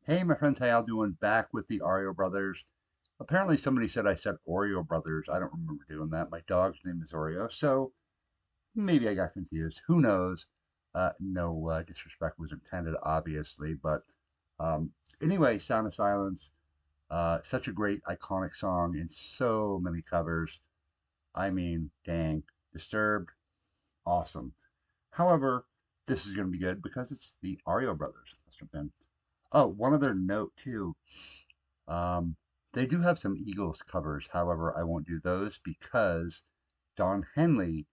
Hey, my friends, how y'all doing? Back with the REO brothers. Apparently, somebody said I said Oreo brothers. I don't remember doing that. My dog's name is Oreo, so maybe I got confused. Who knows? No disrespect was intended, obviously, but um, anyway, Sound of Silence. Such a great, iconic song in so many covers. I mean, dang, Disturbed, awesome. However, this is going to be good because it's the REO brothers. Let's jump in. Oh, one other note too. Um, they do have some Eagles covers. However, I won't do those because Don Henley,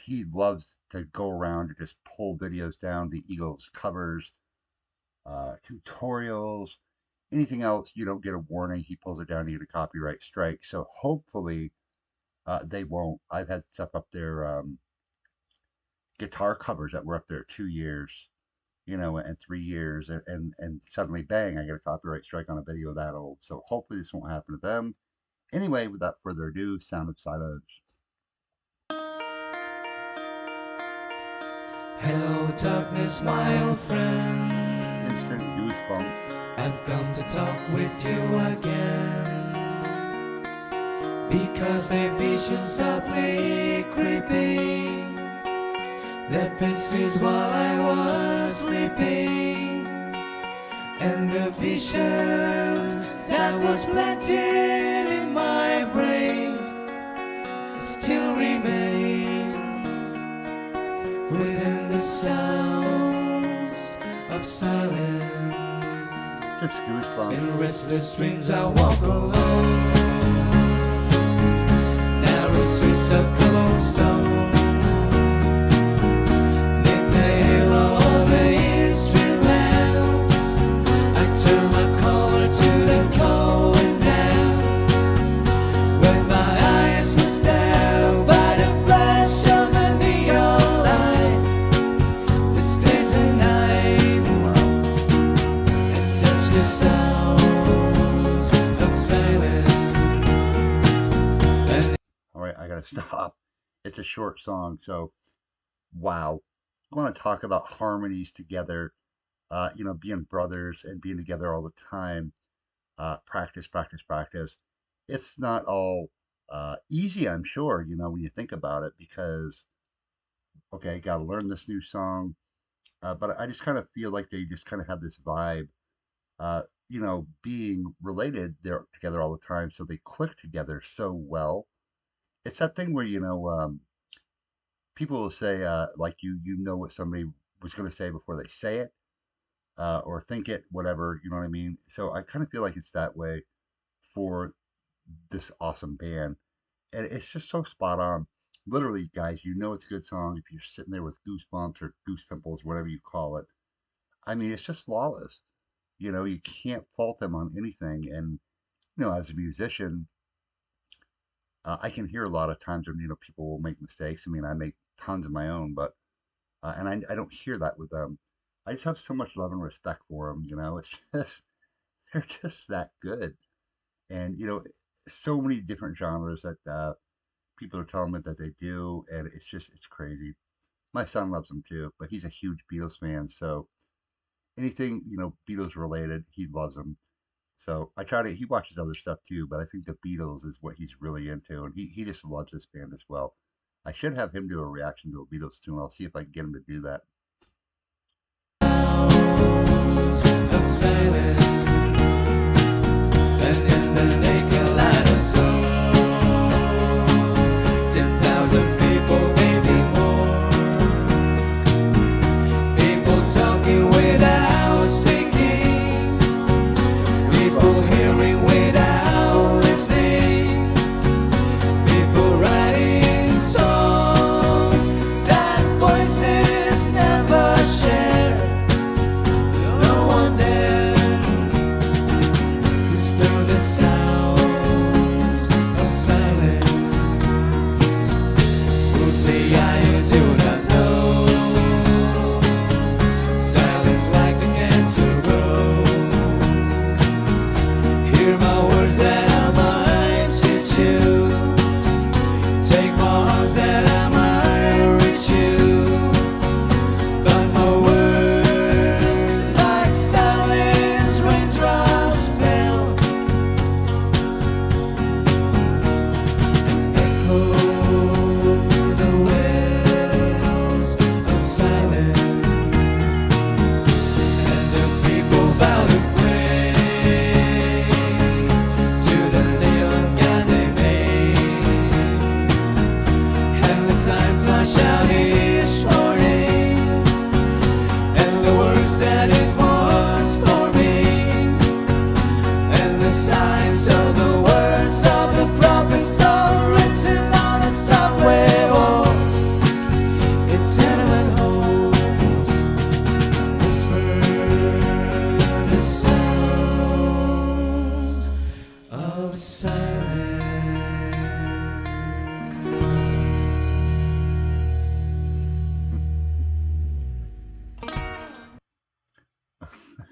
he loves to go around and just pull videos down the Eagles covers, tutorials, anything else. You don't get a warning. He pulls it down to get a copyright strike. So hopefully, they won't. I've had stuff up there, guitar covers that were up there 2 years, and 3 years, and suddenly, bang, I get a copyright strike on a video that old. So hopefully this won't happen to them. Anyway, without further ado, Sound of Silence. Hello, darkness, my old friend. Instant goosebumps. I've come to talk with you again, because the vision softly creeping left faces while I was sleeping, and the visions that was planted in my brain still remains within the sounds of silence. Just goosebumps. In restless dreams I walk alone, narrow streets of cobblestone, neath the halo of a street lamp. I turn my collar to the cold and damp, when my eyes were stabbed by the flash of the neon light. This glitter tonight, and touch the sounds of silence. All right, I gotta stop. It's a short song, so wow. I want to talk about harmonies together. Being brothers and being together all the time. Practice, practice, practice. It's not all easy, I'm sure. When you think about it, because okay, got to learn this new song. But I just kind of feel like they just kind of have this vibe. Being related, they're together all the time, so they click together so well. It's that thing where people will say like you know what somebody was going to say before they say it, or think it, whatever. You know what I mean? So I kind of feel like it's that way for this awesome band, and it's just so spot on. Literally, guys, it's a good song if you're sitting there with goosebumps or goose pimples, whatever you call it. I mean, it's just flawless. You can't fault them on anything. And as a musician, I can hear a lot of times when people will make mistakes. I mean, I make tons of my own, but and I don't hear that with them. I just have so much love and respect for them. It's just they're just that good, and so many different genres that people are telling me that they do, and it's crazy. My son loves them too, but he's a huge Beatles fan, so anything Beatles related, he loves them. So I try to. He watches other stuff too, but I think the Beatles is what he's really into, and he just loves this band as well. I should have him do a reaction to a Beatles tune. I'll see if I can get him to do that. Of silence, and in the naked light of sun, 10,000 people, maybe more. People talking without speaking, people hearing without listening, people writing songs that voices never silent.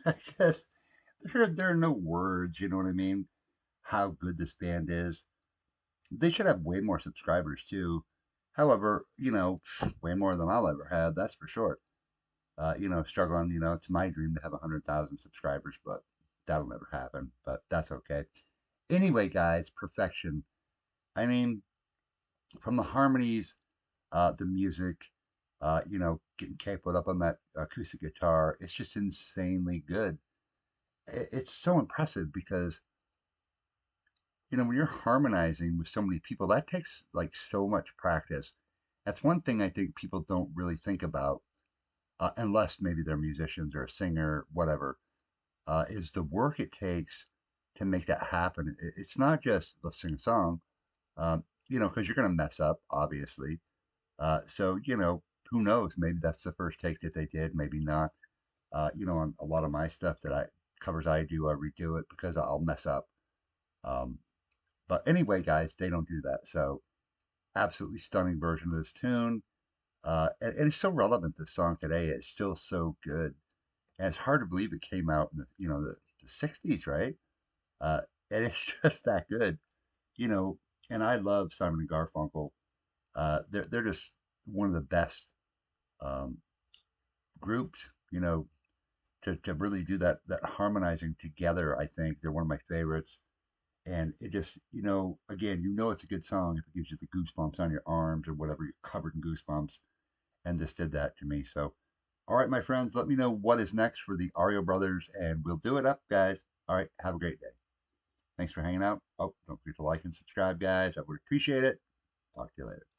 I guess there are no words. You know what I mean? How good this band is. They should have way more subscribers too. However, way more than I'll ever have. That's for sure. Struggling. It's my dream to have 100,000 subscribers, but that'll never happen. But that's okay. Anyway, guys, perfection. I mean, from the harmonies, the music, getting Kay put up on that acoustic guitar, it's just insanely good. It's so impressive because when you're harmonizing with so many people, that takes like so much practice. That's one thing I think people don't really think about, unless maybe they're musicians or a singer, whatever, is the work it takes to make that happen. It's not just let's sing a song, because you're going to mess up, obviously. So, who knows? Maybe that's the first take that they did, maybe not. On a lot of my stuff that I covers I do, I redo it because I'll mess up. Um, but anyway, guys, they don't do that. So, absolutely stunning version of this tune. And it's so relevant. This song today is still so good, and it's hard to believe it came out in the 60s, right? Uh, and it's just that good, you know. And I love Simon and Garfunkel. They're just one of the best um, groups, to really do that harmonizing together. I think they're one of my favorites. And it just, again, it's a good song if it gives you the goosebumps on your arms or whatever, you're covered in goosebumps. And this did that to me. So, all right, my friends, let me know what is next for the REO brothers, and we'll do it up, guys. All right, have a great day. Thanks for hanging out. Oh, don't forget to like and subscribe, guys. I would appreciate it. Talk to you later.